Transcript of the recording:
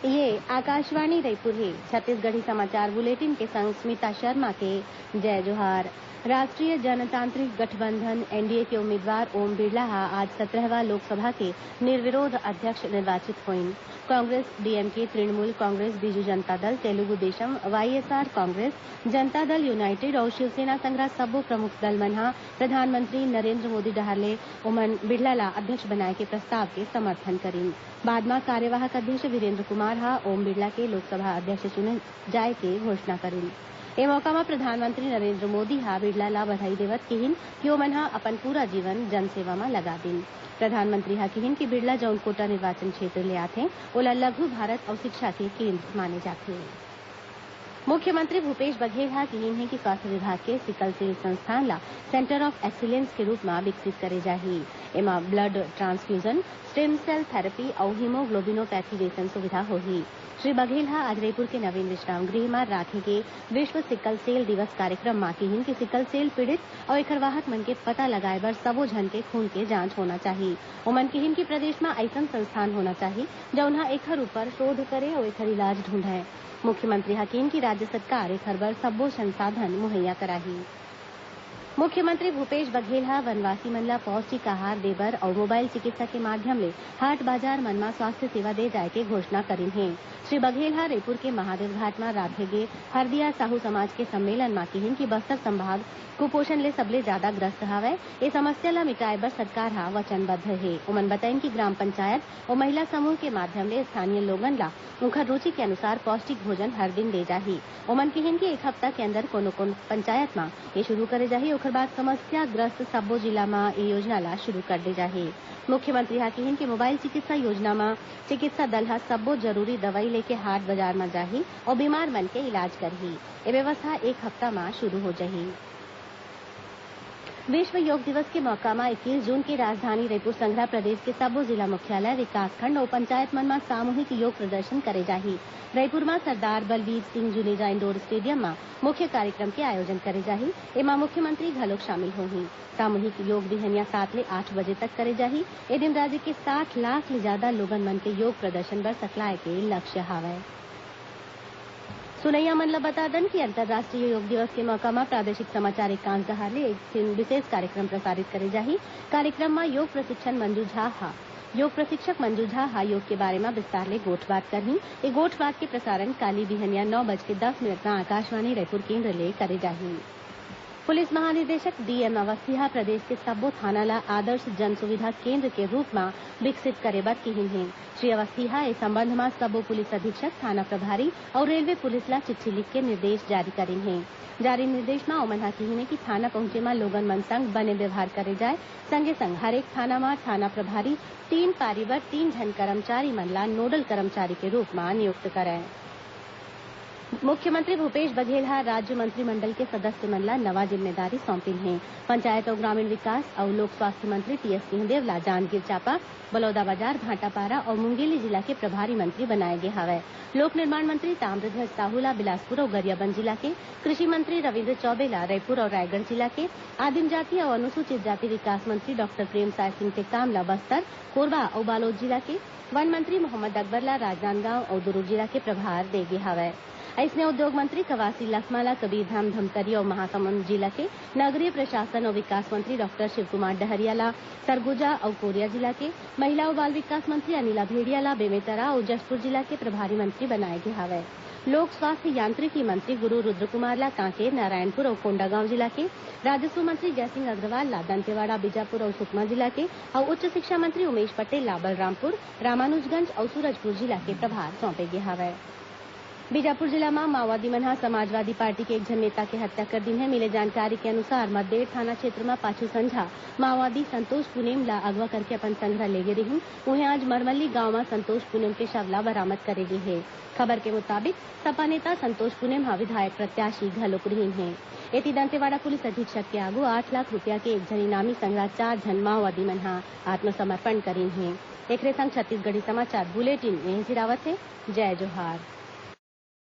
ये आकाशवाणी रायपुर है। छत्तीसगढ़ी समाचार बुलेटिन के संग स्मिता शर्मा के जय जोहार। राष्ट्रीय जनतांत्रिक गठबंधन एनडीए के उम्मीदवार ओम बिड़ला आज 17वां लोकसभा के निर्विरोध अध्यक्ष निर्वाचित हुईं। Congress, DMK, Trinamool Congress, Biju Janata Dal, Telugu Desam, YSR Congress, Janata Dal United और शिवसेना संघरा सब्बो प्रमुख दल मन ह प्रधानमंत्री नरेंद्र मोदी डहर ओमन बिड़ला ला अध्यक्ष बनाए के प्रस्ताव के समर्थन करिन। बाद म कार्यवाहक अध्यक्ष वीरेंद्र कुमार ह ओम बिड़ला के लोकसभा अध्यक्ष चुने जाए के घोषणा करिन। ए मौका म प्रधानमंत्री नरेंद्र मोदी ह बिड़ला ला बधाई देवत कहिन कि ओमन ह अपन पूरा जीवन जनसेवा म लगा दिन। प्रधानमंत्री ह कहिन कि बिड़ला जउन कोटा निर्वाचन क्षेत्र ले आथे ओला लघु भारत अउ शिक्षा के केंद्र माने जाथे। मुख्यमंत्री भूपेश बघेल ह कहिन हे कि स्वास्थ्य विभाग के सिकल सेल संस्थान ला सेंटर ऑफ एक्सीलेंस के रूप म विकसित करे जाही। एमा blood transfusion, stem cell therapy अउ हीमोग्लोबिनोपैथी जइसन सुविधा होही। श्री बघेल ह आज रायपुर के नवीन विश्राम गृह म राखे गे विश्व सिकल सेल दिवस कार्यक्रम म कहिन कि सिकल सेल पीड़ित अउ एखर वाहक मन के पता लगाए बर सबो झन के खून के जांच होना चाही। ओमन कहिन कि प्रदेश म अइसन संस्थान होना चाही जउन ह एखर ऊपर शोध करे अउ एखर इलाज ढूंढय। मुख्यमंत्री ह कहिन कि राज्य सरकार एखर बर सब्बो संसाधन मुहैया कराही। मुख्यमंत्री भूपेश बघेल ह वनवासी मन ल पौष्टिक आहार देबर अउ मोबाइल चिकित्सा के माध्यम ले हाट बाजार मन म स्वास्थ्य सेवा दे जाए के घोषणा करिन हे। श्री बघेल ह रायपुर के महादेव घाट म राखे गे हरदिया साहू समाज के सम्मेलन म कहिन कि बस्तर संभाग कुपोषण ले सबले जादा ग्रस्त हवय। ए समस्या ल मिटाए बर सरकार ह वचनबद्ध हे। ओमन बताइन कि ग्राम पंचायत अउ महिला समूह के माध्यम ले स्थानीय लोगन ल उनकर रुचि के अनुसार पौष्टिक भोजन हर दिन दे जाही। ओमन कहिन कि एक हफ्ता के अंदर कोनो पंचायत म ये शुरू करे जाही। ओखर बाद समस्याग्रस्त सब्बो जिला म ए योजना ला शुरू कर दे जाही। मुख्यमंत्री ह कहिन कि मोबाइल चिकित्सा योजना म चिकित्सा दल ह सब्बो जरूरी दवई लेके हाट बाजार म जाही अउ बीमार मन के इलाज करही। ए व्यवस्था एक हफ्ता म शुरू हो जाही। विश्व योग दिवस के मौका म 21 जून के राजधानी रायपुर संघरा प्रदेश के सब्बो जिला मुख्यालय, विकासखंड अउ पंचायत मन म सामूहिक योग प्रदर्शन करे जाही। रायपुर म सरदार बलबीर सिंह जुनेजा इंडोर स्टेडियम म मुख्य कार्यक्रम के आयोजन करे जाही। एमा मुख्यमंत्री घलोक शामिल होही। सामूहिक योग बिहनिया 7 ले 8 बजे तक करे जाही। ए दिन राज्य के 60 लाख ले जादा लोगन मन के योग प्रदर्शन बर सकलाए के लक्ष्य हावय। सुनैया मन ल बता दन कि अंतर्राष्ट्रीय योग दिवस के मौका म प्रादेशिक समाचार एकांश डहर ले एक विशेष कार्यक्रम प्रसारित करे जाही। कार्यक्रम म योग प्रशिक्षक मंजू झा ह योग के बारे म विस्तार ले गोठबात करही। ए गोठबात के प्रसारण काली बिहनिया 9:10 म आकाशवाणी रायपुर केंद्र ले करे जाही। पुलिस महानिदेशक डीएम अवस्थी ह प्रदेश के सब्बो थाना ल आदर्श जन सुविधा केंद्र के रूप म विकसित करे बर कहिन हे। श्री अवस्थी ह ए संबंध म सब्बो पुलिस अधीक्षक, थाना प्रभारी अउ रेलवे पुलिस ल चिट्ठी लिख के निर्देश जारी करिन हे। जारी निर्देश म ओमन ह कहिन हे कि थाना पहुंचे म लोगन मन संग बने व्यवहार करे जाए। संगे संग हरेक थाना म थाना प्रभारी 3 पारी बर 3 झन कर्मचारी मन ल नोडल कर्मचारी के रूप म नियुक्त करय। मुख्यमंत्री भूपेश बघेल ह राज्य मंत्रिमंडल के सदस्य मन ल नवा जिम्मेदारी सौंपिन हे। पंचायत अउ ग्रामीण विकास अउ लोक स्वास्थ्य मंत्री टीएस सिंहदेव ला जांजगीर चांपा, बलौदाबाजार, भाटापारा अउ मुंगेली जिला के प्रभारी मंत्री बनाए गे हवय। लोक निर्माण मंत्री ताम्रध्वज साहू ला बिलासपुर अउ गरियाबंद जिला के, कृषि मंत्री रविन्द्र चौबे ला रायपुर अउ रायगढ़ जिला के, आदिम जाति अउ अनुसूचित जाति विकास मंत्री डॉक्टर प्रेमसाय सिंह टेकाम ला बस्तर, कोरबा अउ बालोद जिला के, वन मंत्री मोहम्मद अकबर ला राजनांदगांव अउ दुर्ग जिला के प्रभार दे गे हवय। अइसने उद्योग मंत्री कवासी लखमा ला कबीरधाम, धमतरी अउ महासमुंद जिला के, नगरीय प्रशासन अउ विकास मंत्री डॉक्टर शिवकुमार डहरिया ला सरगुजा अउ कोरिया जिला के, महिला अउ बाल विकास मंत्री अनिला भेड़िया ला बेमेतरा अउ जशपुर जिला के प्रभारी मंत्री बनाए गे हवय। लोक स्वास्थ्य यांत्रिकी मंत्री गुरू रुद्रकुमार ला कांकेर, नारायणपुर अउ कोंडागांव जिला के, राजस्व मंत्री जयसिंह अग्रवाल ला दंतेवाड़ा, बीजापुर अउ सुकमा जिला के अउ उच्च शिक्षा मंत्री उमेश पटेल ला बलरामपुर, रामानुजगंज अउ सूरजपुर जिला के प्रभार सौंपे गे हवय। बीजापुर जिला म माओवादी मन ह समाजवादी पार्टी के एक झन नेता के हत्या कर दिन है। मिले जानकारी के अनुसार मद्देड़ थाना क्षेत्र म पाछू संझा माओवादी संतोष पुनेम ला अगवा करके अपन संघरा लेगे रिहिन। उहें आज मरमल्ली गांव म संतोष पुनेम के शव ला बरामद करे गे हे। खबर के मुताबिक सपा नेता संतोष पुनेम ह विधायक प्रत्याशी घलोक रिहिन हे। एती दंतेवाड़ा पुलिस अधीक्षक के आगू 8 लाख रूपया के एक झन इनामी संघरा 4 झन माओवादी मन ह आत्मसमर्पण करिन हे। एखरे संग छत्तीसगढ़ी समाचार बुलेटिन में सिरावत हे। जय जोहार।